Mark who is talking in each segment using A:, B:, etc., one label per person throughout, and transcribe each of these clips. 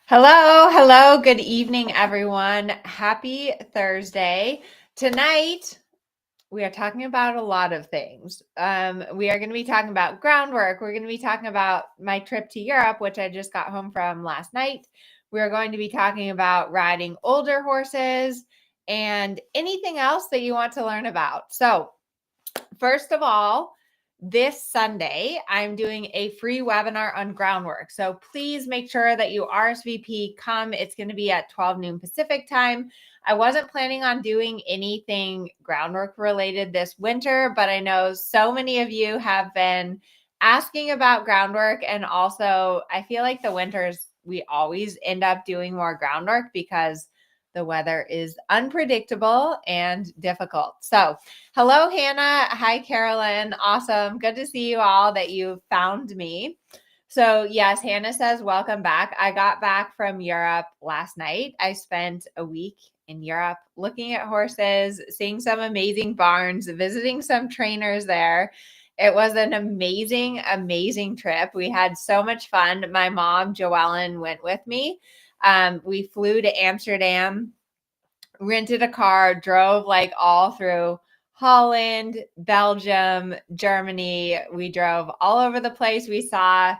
A: Hello, good evening, everyone. Happy Thursday. Tonight, we are talking about a lot of things. We are going to be talking about groundwork. We're going to be talking about my trip to Europe, which I just got home from last night. We are going to be talking about riding older horses and anything else that you want to learn about. So, first of all, this Sunday, I'm doing a free webinar on groundwork. So please make sure that you RSVP, come. It's going to be at 12 noon Pacific time. I wasn't planning on doing anything groundwork related this winter, but I know so many of you have been asking about groundwork. And also, I feel like the winters, we always end up doing more groundwork because the weather is unpredictable and difficult. So, hello, Hannah. Hi, Carolyn. Awesome. Good to see you all that you found me. So, yes, Hannah says, welcome back. I got back from Europe last night. I spent a week in Europe looking at horses, seeing some amazing barns, visiting some trainers there. It was an amazing trip. We had so much fun. My mom, Joellen, went with me. We flew to Amsterdam, rented a car, drove like all through Holland, Belgium, Germany. We drove all over the place. We saw,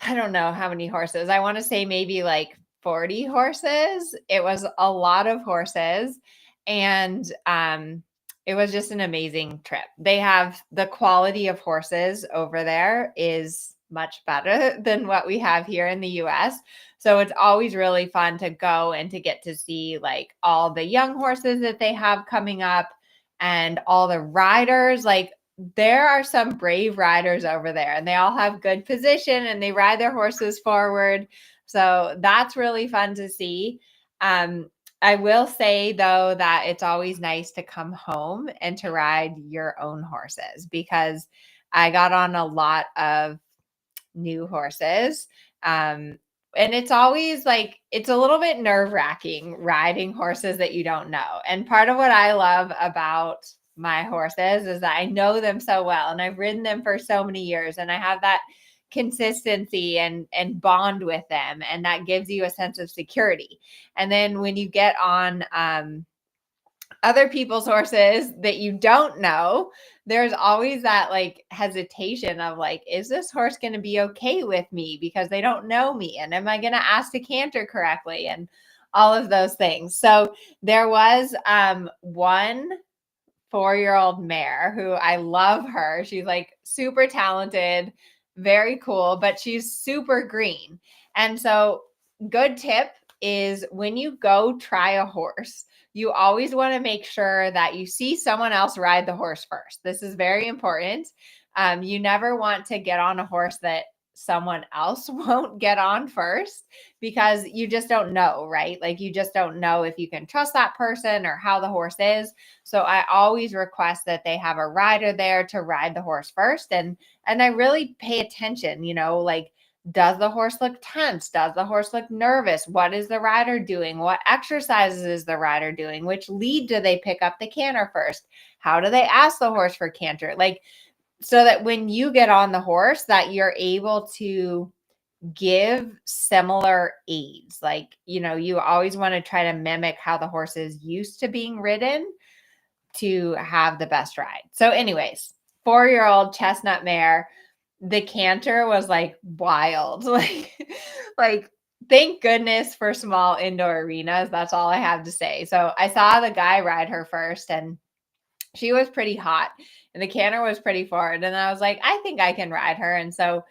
A: I don't know how many horses. I want to say maybe like 40 horses. It was a lot of horses. And it was just an amazing trip. They have the quality of horses over there is much better than what we have here in the US. So it's always really fun to go and to get to see like all the young horses that they have coming up and all the riders. Like there are some brave riders over there and they all have good position and they ride their horses forward. So that's really fun to see. I will say though that it's always nice to come home and to ride your own horses because I got on a lot of new horses. And it's always like, it's a little bit nerve wracking riding horses that you don't know. And part of what I love about my horses is that I know them so well and I've ridden them for so many years and I have that consistency and bond with them. And that gives you a sense of security. And then when you get on, other people's horses that you don't know, there's always that like hesitation of like, is this horse going to be okay with me because they don't know me? And am I going to ask to canter correctly? And all of those things. So there was one 4-year-old mare who I love her. She's like super talented, very cool, but she's super green. And so good tip is when you go try a horse, you always want to make sure that you see someone else ride the horse first. This is very important. You never want to get on a horse that someone else won't get on first because you just don't know, right? Like you just don't know if you can trust that person or how the horse is. So I always request that they have a rider there to ride the horse first. And I really pay attention, like, does the horse look tense? Does the horse look nervous? What is the rider doing? What exercises is the rider doing? Which lead do they pick up the canter first? How do they ask the horse for canter? Like, so that when you get on the horse that you're able to give similar aids. Like, you always want to try to mimic how the horse is used to being ridden to have the best ride. So anyways, 4-year-old chestnut mare, the canter was like wild. Like thank goodness for small indoor arenas. That's all I have to say. So I saw the guy ride her first and she was pretty hot and the canter was pretty forward. And I was like, I think I can ride her. And so,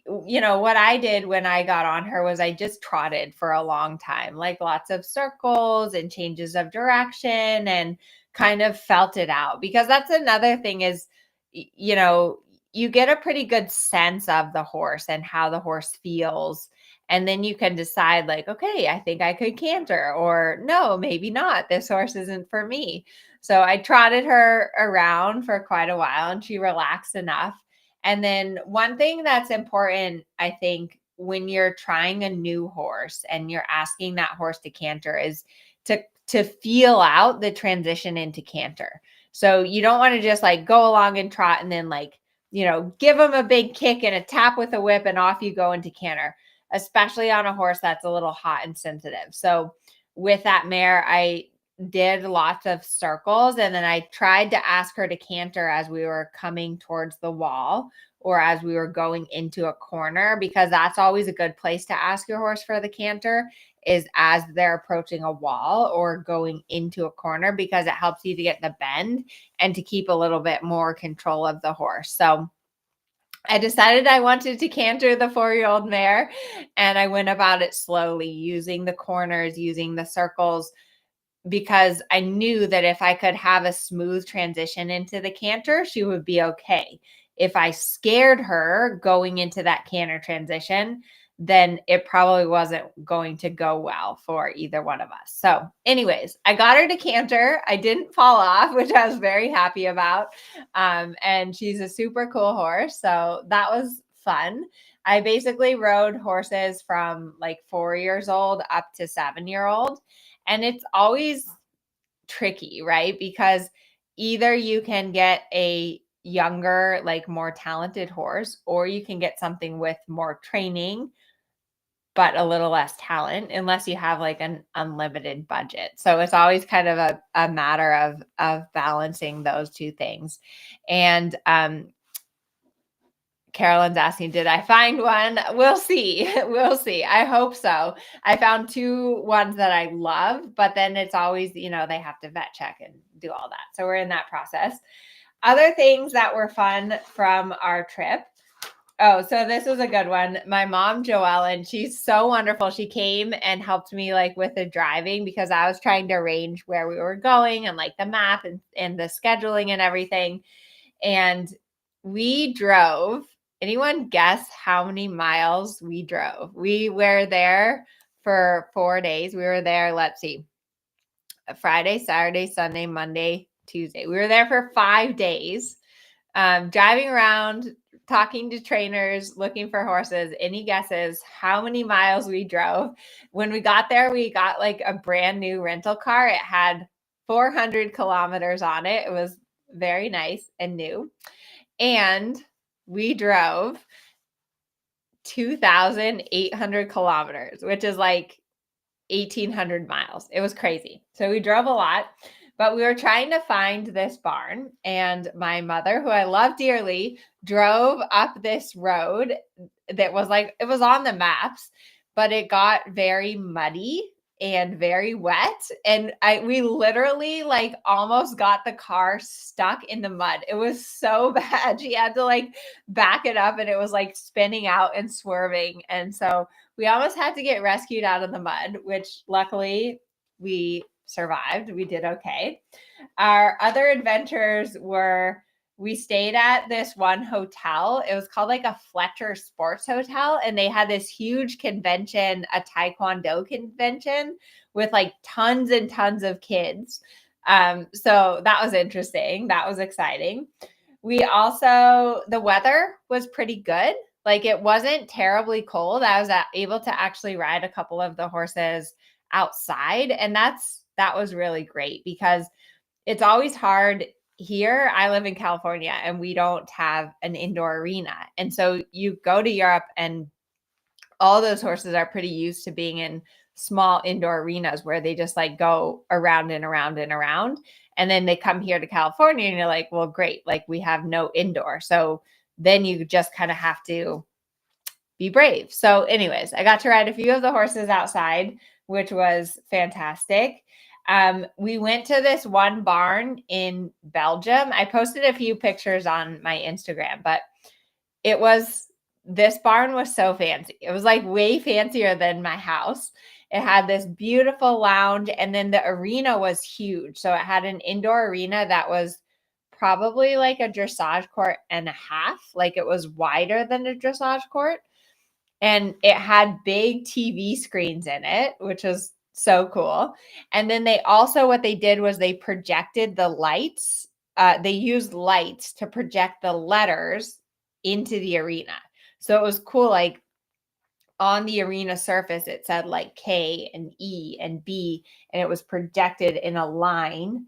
A: what I did when I got on her was I just trotted for a long time, like lots of circles and changes of direction and kind of felt it out because that's another thing is, you get a pretty good sense of the horse and how the horse feels. And then you can decide like, okay, I think I could canter or no, maybe not. This horse isn't for me. So I trotted her around for quite a while and she relaxed enough. And then one thing that's important, I think, when you're trying a new horse and you're asking that horse to canter is to feel out the transition into canter. So you don't want to just like go along and trot and then like, give them a big kick and a tap with a whip and off you go into canter. especially on a horse that's a little hot and sensitive. So with that mare, I did lots of circles, and then I tried to ask her to canter as we were coming towards the wall or as we were going into a corner, because that's always a good place to ask your horse for the canter, is as they're approaching a wall or going into a corner, because it helps you to get the bend and to keep a little bit more control of the horse. So I decided I wanted to canter the 4-year-old mare, and I went about it slowly, using the corners, using the circles, because I knew that if I could have a smooth transition into the canter, she would be okay. If I scared her going into that canter transition, then it probably wasn't going to go well for either one of us. So anyways, I got her to canter. I didn't fall off, which I was very happy about. And she's a super cool horse. So that was fun. I basically rode horses from like 4 years old up to 7-year-old. And it's always tricky, right? Because either you can get a younger, like more talented horse, or you can get something with more training, but a little less talent, unless you have like an unlimited budget. So it's always kind of a matter of balancing those two things. And Carolyn's asking, did I find one? We'll see. We'll see. I hope so. I found 2 ones that I love, but then it's always, they have to vet check and do all that. So we're in that process. Other things that were fun from our trip. Oh, so this was a good one. My mom, Joellen, she's so wonderful. She came and helped me like with the driving, because I was trying to arrange where we were going and like the map and the scheduling and everything. And we drove. Anyone guess how many miles we drove? We were there for 4 days. We were there, let's see, Friday, Saturday, Sunday, Monday, Tuesday. We were there for 5 days, driving around, talking to trainers, looking for horses. Any guesses how many miles we drove? When we got there, we got like a brand new rental car. It had 400 kilometers on it. It was very nice and new. And we drove 2,800 kilometers, which is like 1,800 miles. It was crazy. So we drove a lot, but we were trying to find this barn. And my mother, who I love dearly, drove up this road that was like, it was on the maps, but it got very muddy and very wet. And we literally like almost got the car stuck in the mud. It was so bad. She had to like back it up, and it was like spinning out and swerving. And so we almost had to get rescued out of the mud, which luckily we survived. We did okay. Our other adventures were, we stayed at this one hotel. It was called like a Fletcher Sports Hotel, and they had this huge convention, a Taekwondo convention with like tons and tons of kids. So that was interesting. That was exciting. The weather was pretty good. Like it wasn't terribly cold. I was able to actually ride a couple of the horses outside, and that was really great, because it's always hard here. I live in California, and we don't have an indoor arena. And so you go to Europe, and all those horses are pretty used to being in small indoor arenas where they just like go around and around and around. And then they come here to California, and you're like, well, great. Like we have no indoor. So then you just kind of have to be brave. So anyways, I got to ride a few of the horses outside, which was fantastic. We went to this one barn in Belgium. I posted a few pictures on my Instagram, but this barn was so fancy. It was like way fancier than my house. It had this beautiful lounge, and then the arena was huge. So it had an indoor arena that was probably like a dressage court and a half. Like it was wider than a dressage court. And it had big TV screens in it, which was so cool. And then what they did was they projected the lights. They used lights to project the letters into the arena. So it was cool. Like on the arena surface, it said like K and E and B, and it was projected in a line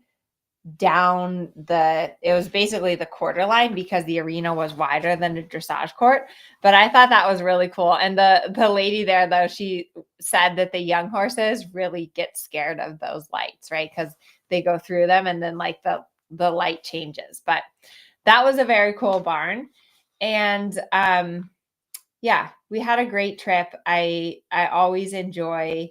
A: it was basically the quarter line because the arena was wider than a dressage court. But I thought that was really cool. And the lady there, though, she said that the young horses really get scared of those lights, right? Because they go through them and then like the light changes. But that was a very cool barn. And yeah, we had a great trip. I always enjoy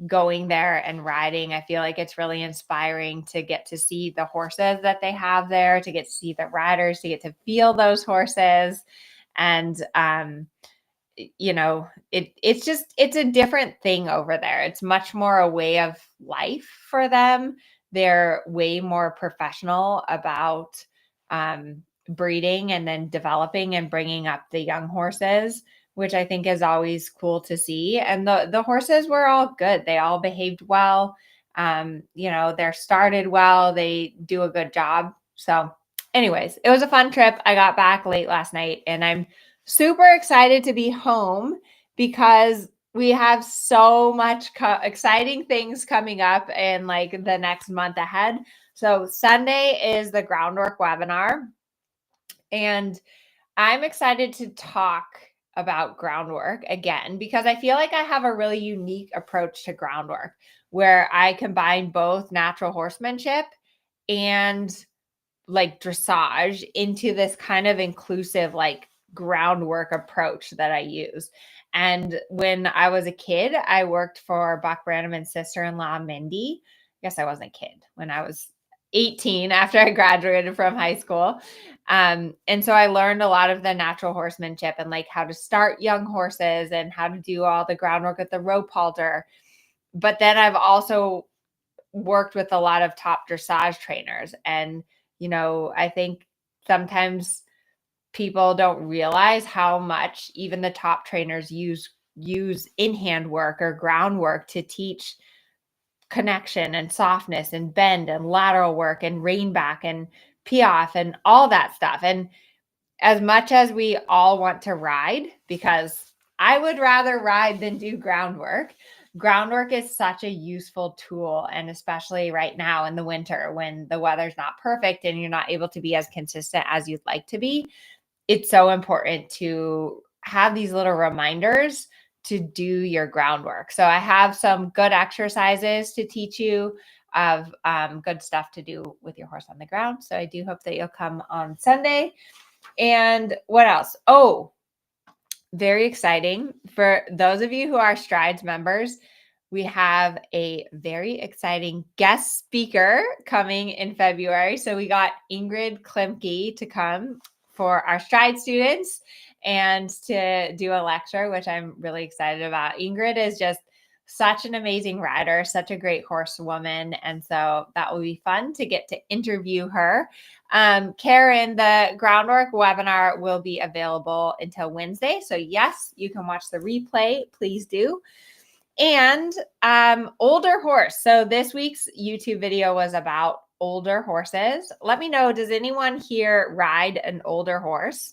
A: going there and riding. I feel like it's really inspiring to get to see the horses that they have there, to get to see the riders, to get to feel those horses. And it's a different thing over there. It's much more a way of life for them. They're way more professional about breeding and then developing and bringing up the young horses, which I think is always cool to see. And the horses were all good. They all behaved well. They're started well. They do a good job. So anyways, it was a fun trip. I got back late last night and I'm super excited to be home because we have so much exciting things coming up in like the next month ahead. So Sunday is the Groundwork webinar. And I'm excited to talk about groundwork again, because I feel like I have a really unique approach to groundwork where I combine both natural horsemanship and like dressage into this kind of inclusive, like groundwork approach that I use. And when I was a kid, I worked for Buck Brannaman's sister-in-law, Mindy. I guess I wasn't a kid when I was 18 after I graduated from high school. And so I learned a lot of the natural horsemanship and like how to start young horses and how to do all the groundwork at the rope halter. But then I've also worked with a lot of top dressage trainers. And, I think sometimes people don't realize how much even the top trainers use in-hand work or groundwork to teach connection and softness and bend and lateral work and rein back and piaffe and all that stuff. And as much as we all want to ride, because I would rather ride than do groundwork, groundwork is such a useful tool. And especially right now in the winter when the weather's not perfect and you're not able to be as consistent as you'd like to be, it's so important to have these little reminders to do your groundwork. So I have some good exercises to teach you of good stuff to do with your horse on the ground. So I do hope that you'll come on Sunday. And what else? Oh, very exciting. For those of you who are Strides members, we have a very exciting guest speaker coming in February. So we got Ingrid Klimke to come for our Stride students and to do a lecture, which I'm really excited about. Ingrid is just such an amazing rider, such a great horsewoman. And so that will be fun to get to interview her. Karen, the Groundwork webinar will be available until Wednesday. So yes, you can watch the replay. Please do. And older horse. So this week's YouTube video was about older horses. Let me know, does anyone here ride an older horse?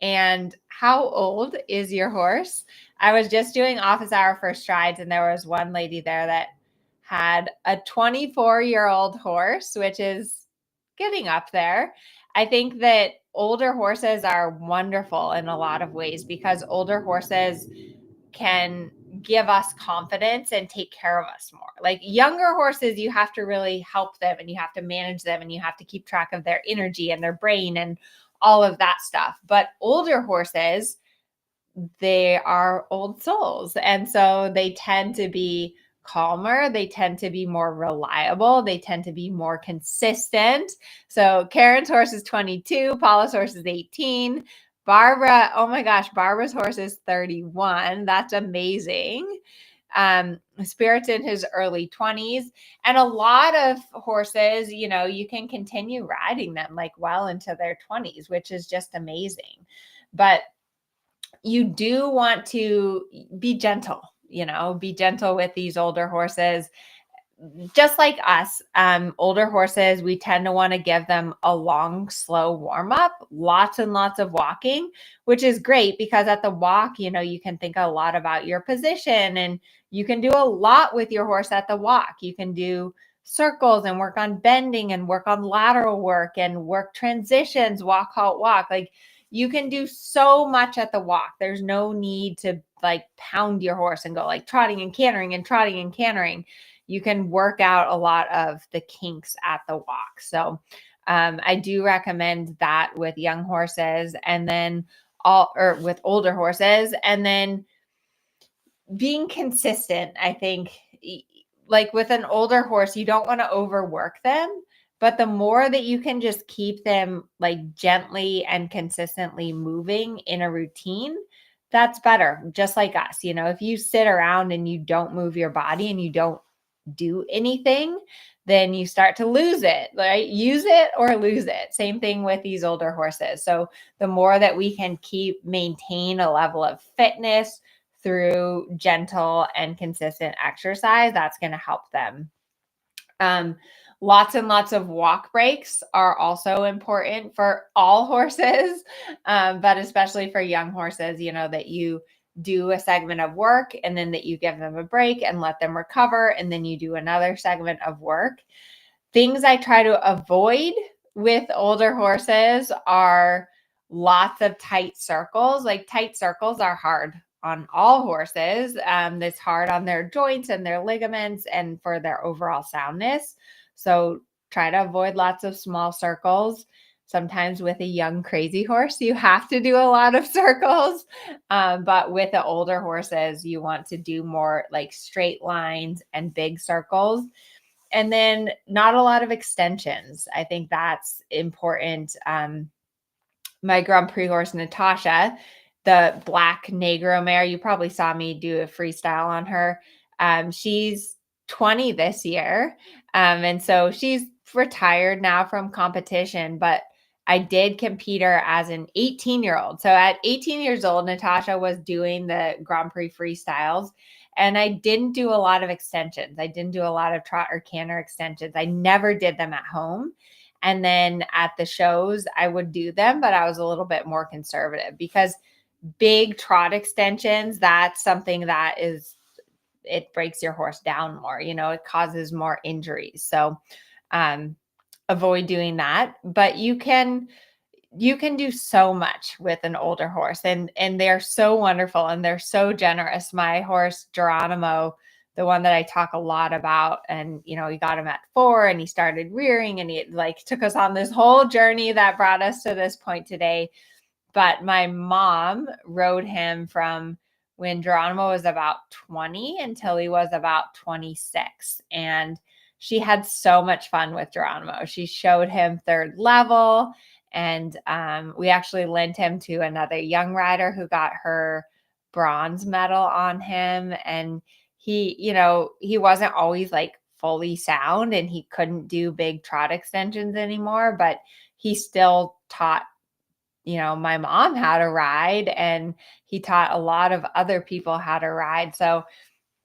A: And how old is your horse? I was just doing office hour for Strides, and there was one lady there that had a 24-year-old horse, which is getting up there. I think that older horses are wonderful in a lot of ways because older horses can give us confidence and take care of us more. Like younger horses, you have to really help them and you have to manage them and you have to keep track of their energy and their brain and all of that stuff. But older horses, they are old souls. And so they tend to be calmer. They tend to be more reliable. They tend to be more consistent. So Karen's horse is 22. Paula's horse is 18. Barbara, oh my gosh, Barbara's horse is 31. That's amazing. Spirit's in his early 20s. And a lot of horses, you can continue riding them like well into their 20s, which is just amazing. But you do want to be gentle, be gentle with these older horses. Just like us, older horses, we tend to want to give them a long, slow warm up, lots and lots of walking, which is great because at the walk, you can think a lot about your position and you can do a lot with your horse at the walk. You can do circles and work on bending and work on lateral work and work transitions, walk, halt, walk. Like you can do so much at the walk. There's no need to like pound your horse and go like trotting and cantering and trotting and cantering. You can work out a lot of the kinks at the walk. So I do recommend that with young horses, and then with older horses, and then being consistent. I think like with an older horse, you don't want to overwork them, but the more that you can just keep them like gently and consistently moving in a routine, that's better. Just like us, if you sit around and you don't move your body and you don't do anything, then you start to lose it, right? Use it or lose it. Same thing with these older horses. So the more that we can maintain a level of fitness through gentle and consistent exercise, that's going to help them. Lots and lots of walk breaks are also important for all horses, but especially for young horses, that you do a segment of work and then that you give them a break and let them recover, and then you do another segment of work. Things I try to avoid with older horses are lots of tight circles. Like tight circles are hard on all horses. It's hard on their joints and their ligaments and for their overall soundness. So try to avoid lots of small circles. Sometimes with a young, crazy horse, you have to do a lot of circles. But with the older horses, you want to do more like straight lines and big circles. And then not a lot of extensions. I think that's important. My Grand Prix horse, Natasha, the black Negro mare, you probably saw me do a freestyle on her. She's 20 this year. And so she's retired now from competition, but I did compete her as an 18-year-old. So at 18 years old, Natasha was doing the Grand Prix freestyles. And I didn't do a lot of extensions. I didn't do a lot of trot or canter extensions. I never did them at home. And then at the shows, I would do them, but I was a little bit more conservative because big trot extensions, that's something that it breaks your horse down more, it causes more injuries. So avoid doing that, but you can do so much with an older horse, and they're so wonderful and they're so generous. My horse, Geronimo, the one that I talk a lot about, and, he got him at 4 and he started rearing and he like took us on this whole journey that brought us to this point today. But my mom rode him from when Geronimo was about 20 until he was about 26. And she had so much fun with Geronimo. She showed him third level. And we actually lent him to another young rider who got her bronze medal on him. And he wasn't always like fully sound and he couldn't do big trot extensions anymore, but he still taught my mom how to ride, and he taught a lot of other people how to ride. So,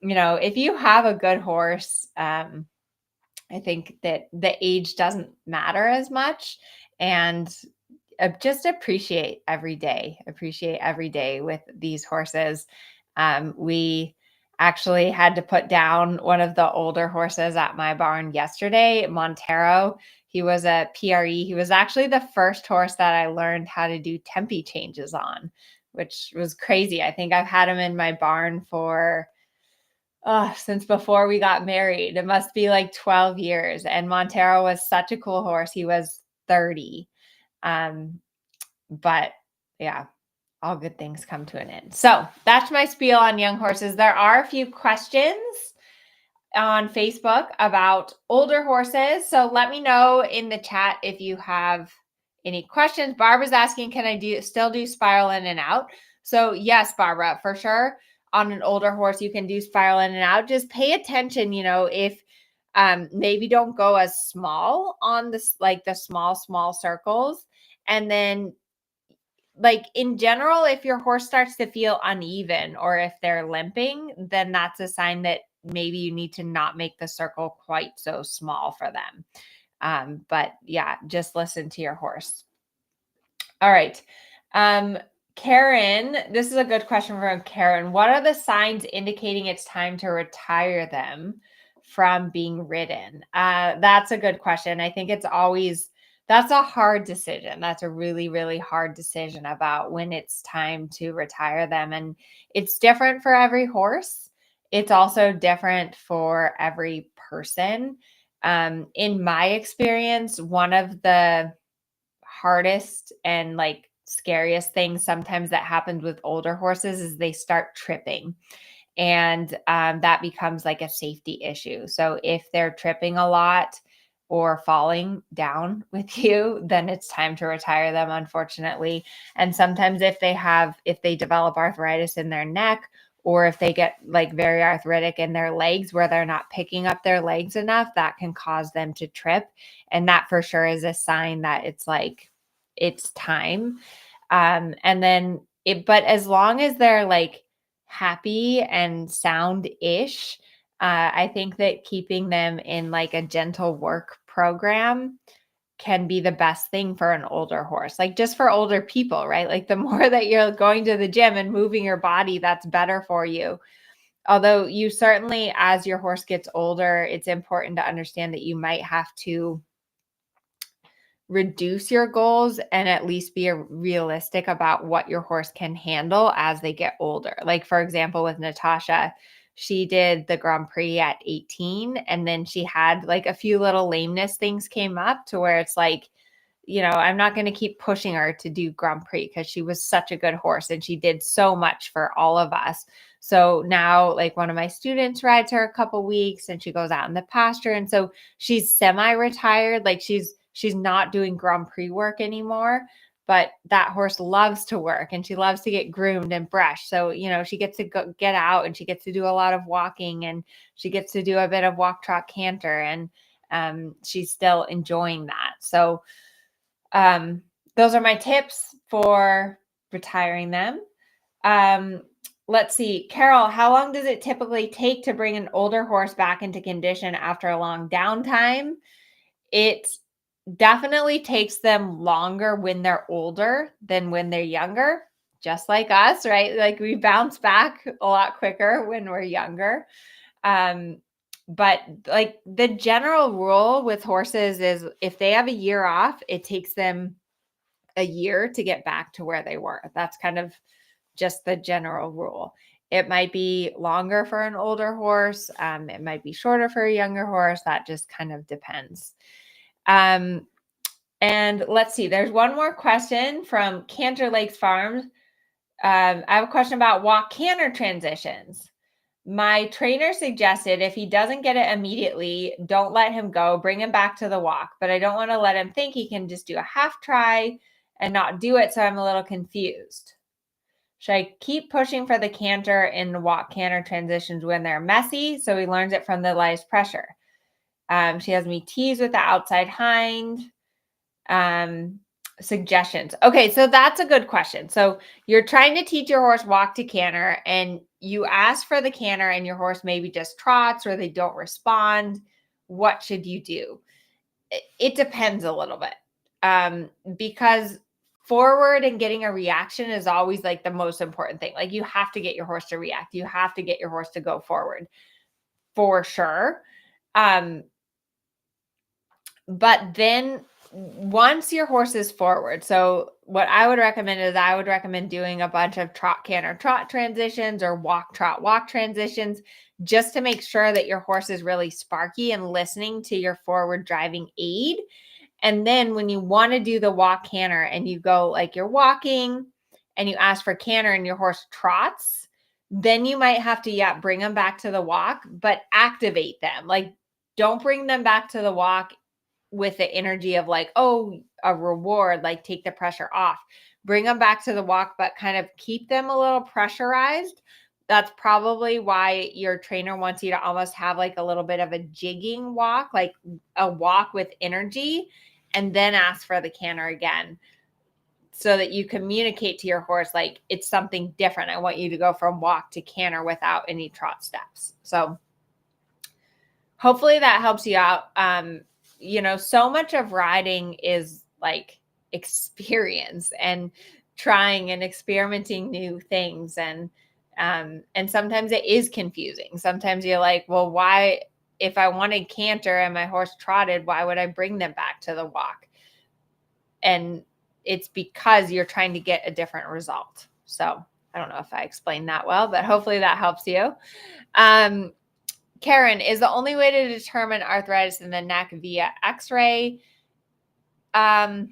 A: if you have a good horse, I think that the age doesn't matter as much, and just appreciate every day with these horses. We actually had to put down one of the older horses at my barn yesterday, Montero. He was a PRE. He was actually the first horse that I learned how to do tempi changes on, which was crazy. I think I've had him in my barn for since before we got married. It must be like 12 years. And Montero was such a cool horse. He was 30. But yeah, all good things come to an end. So that's my spiel on young horses. There are a few questions on Facebook about older horses. So let me know in the chat if you have any questions. Barbara's asking, can I still do spiral in and out? So yes, Barbara, for sure. On an older horse, you can do spiral in and out. Just pay attention, if maybe don't go as small on this, like the small circles. And then like in general, if your horse starts to feel uneven or if they're limping, then that's a sign that maybe you need to not make the circle quite so small for them. But yeah, just listen to your horse. All right. Karen, this is a good question from Karen. What are the signs indicating it's time to retire them? from being ridden? That's a good question. I think that's a hard decision. That's a really, really hard decision about when it's time to retire them. And it's different for every horse. It's also different for every person. In my experience, one of the hardest and like scariest things sometimes that happens with older horses is they start tripping. And that becomes like a safety issue. So if they're tripping a lot or falling down with you, then it's time to retire them, unfortunately. And sometimes if they develop arthritis in their neck, or if they get like very arthritic in their legs where they're not picking up their legs enough, that can cause them to trip. And that for sure is a sign that it's time. And then but as long as they're like happy and sound-ish, I think that keeping them in like a gentle work program can be the best thing for an older horse, like just for older people, right? Like the more that you're going to the gym and moving your body, that's better for you. Although you certainly, as your horse gets older, it's important to understand that you might have to reduce your goals and at least be realistic about what your horse can handle as they get older. Like, for example, with Natasha, she did the Grand Prix at 18, and then she had like a few little lameness things came up to where it's like, I'm not going to keep pushing her to do Grand Prix because she was such a good horse and she did so much for all of us. So now, like, one of my students rides her a couple weeks and she goes out in the pasture. And so she's semi-retired. Like she's not doing Grand Prix work anymore, but that horse loves to work and she loves to get groomed and brushed. So, she gets to get out and she gets to do a lot of walking and she gets to do a bit of walk, trot, canter. And she's still enjoying that. So those are my tips for retiring them. Let's see. Carol, how long does it typically take to bring an older horse back into condition after a long downtime? It definitely takes them longer when they're older than when they're younger, just like us, right? Like we bounce back a lot quicker when we're younger. But like the general rule with horses is if they have a year off, it takes them a year to get back to where they were. That's kind of just the general rule. It might be longer for an older horse. It might be shorter for a younger horse. That just kind of depends. And let's see, there's one more question from Cantor Lakes Farms. I have a question about walk canter transitions. My trainer suggested if he doesn't get it immediately, don't let him go, bring him back to the walk. But I don't want to let him think he can just do a half try and not do it. So I'm a little confused. Should I keep pushing for the canter in the walk canter transitions when they're messy so he learns it from the lightest pressure? She has me tease with the outside hind. Suggestions. Okay, so that's a good question. So you're trying to teach your horse walk to canter and you ask for the canter and your horse maybe just trots or they don't respond. What should you do? It depends a little bit. Because forward and getting a reaction is always like the most important thing. Like you have to get your horse to react. You have to get your horse to go forward for sure. But then once your horse is forward, so what I would recommend is I would recommend doing a bunch of trot canter trot transitions or walk trot walk transitions just to make sure that your horse is really sparky and listening to your forward driving aid. And then when you want to do the walk canter and you go like you're walking and you ask for canter and your horse trots, then you might have to, bring them back to the walk, but activate them. Like don't bring them back to the walk with the energy of like, oh, a reward, like take the pressure off. Bring them back to the walk, but kind of keep them a little pressurized. That's probably why your trainer wants you to almost have like a little bit of a jigging walk, like a walk with energy, and then ask for the canter again so that you communicate to your horse like it's something different. I want you to go from walk to canter without any trot steps. So hopefully that helps you out. So much of riding is like experience and trying and experimenting new things. And sometimes it is confusing. Sometimes you're like, well, why if I wanted canter and my horse trotted, why would I bring them back to the walk? And it's because you're trying to get a different result. So I don't know if I explained that well, but hopefully that helps you. Karen, is the only way to determine arthritis in the neck via x-ray? That's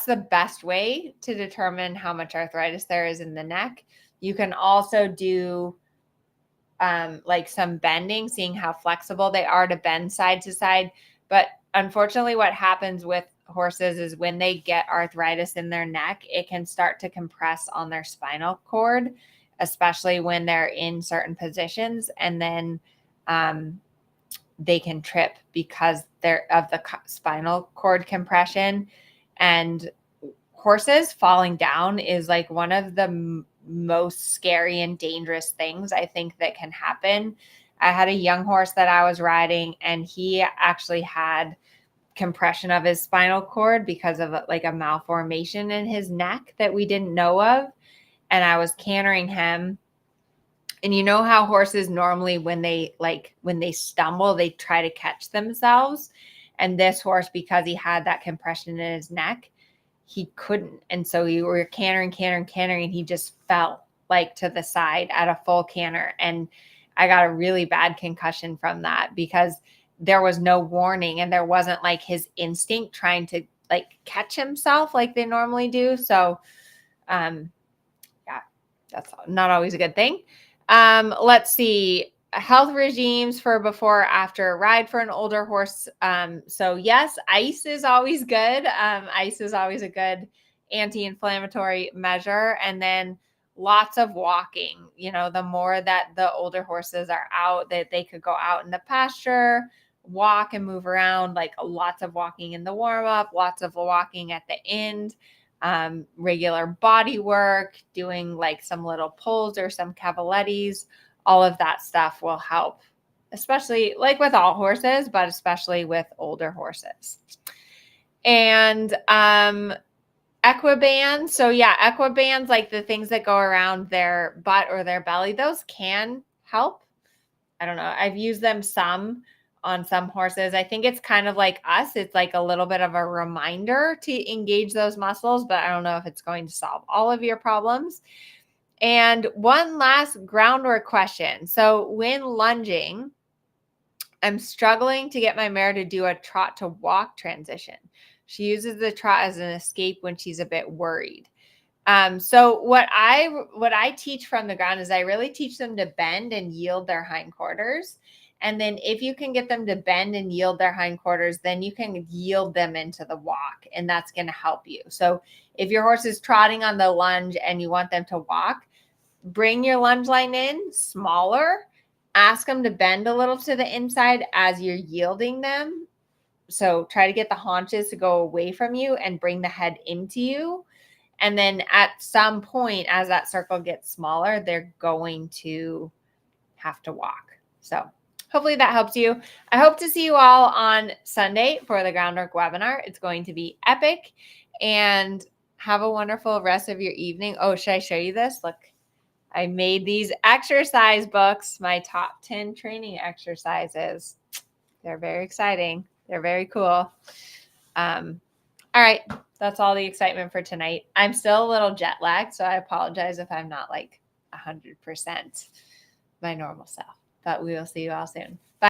A: the best way to determine how much arthritis there is in the neck. You can also do like some bending, seeing how flexible they are to bend side to side. But unfortunately, what happens with horses is when they get arthritis in their neck, it can start to compress on their spinal cord, especially when they're in certain positions. And then they can trip because they're of the spinal cord compression. And horses falling down is like one of the most scary and dangerous things I think that can happen. I had a young horse that I was riding, and he actually had compression of his spinal cord because of like a malformation in his neck that we didn't know of. And I was cantering him. And you know how horses normally, when they stumble, they try to catch themselves. And this horse, because he had that compression in his neck, he couldn't. And so we were cantering, and he just fell like to the side at a full canter. And I got a really bad concussion from that because there was no warning, and there wasn't like his instinct trying to like catch himself like they normally do. So, yeah, that's not always a good thing. Let's see. Health regimes for before or after a ride for an older horse. So yes, ice is always good. Ice is always a good anti-inflammatory measure. And then lots of walking. You know, the more that the older horses are out, that they could go out in the pasture, walk and move around, like lots of walking in the warm-up, lots of walking at the end. Regular body work, doing like some little pulls or some cavalettis, all of that stuff will help, especially like with all horses, but especially with older horses. And equibands. So yeah, equibands, like the things that go around their butt or their belly, those can help. I don't know. I've used them some on some horses. I think it's kind of like us. It's like a little bit of a reminder to engage those muscles, but I don't know if it's going to solve all of your problems. And one last groundwork question. So when lunging, I'm struggling to get my mare to do a trot to walk transition. She uses the trot as an escape when she's a bit worried. So what I teach from the ground is I really teach them to bend and yield their hindquarters. And then if you can get them to bend and yield their hindquarters, then you can yield them into the walk, and that's going to help you. So if your horse is trotting on the lunge and you want them to walk, bring your lunge line in smaller, ask them to bend a little to the inside as you're yielding them. So try to get the haunches to go away from you and bring the head into you. And then at some point, as that circle gets smaller, they're going to have to walk. So hopefully that helps you. I hope to see you all on Sunday for the Groundwork webinar. It's going to be epic. And have a wonderful rest of your evening. Oh, should I show you this? Look, I made these exercise books, my top 10 training exercises. They're very exciting. They're very cool. All right. That's all the excitement for tonight. I'm still a little jet lagged, so I apologize if I'm not like 100% my normal self, but we will see you all soon.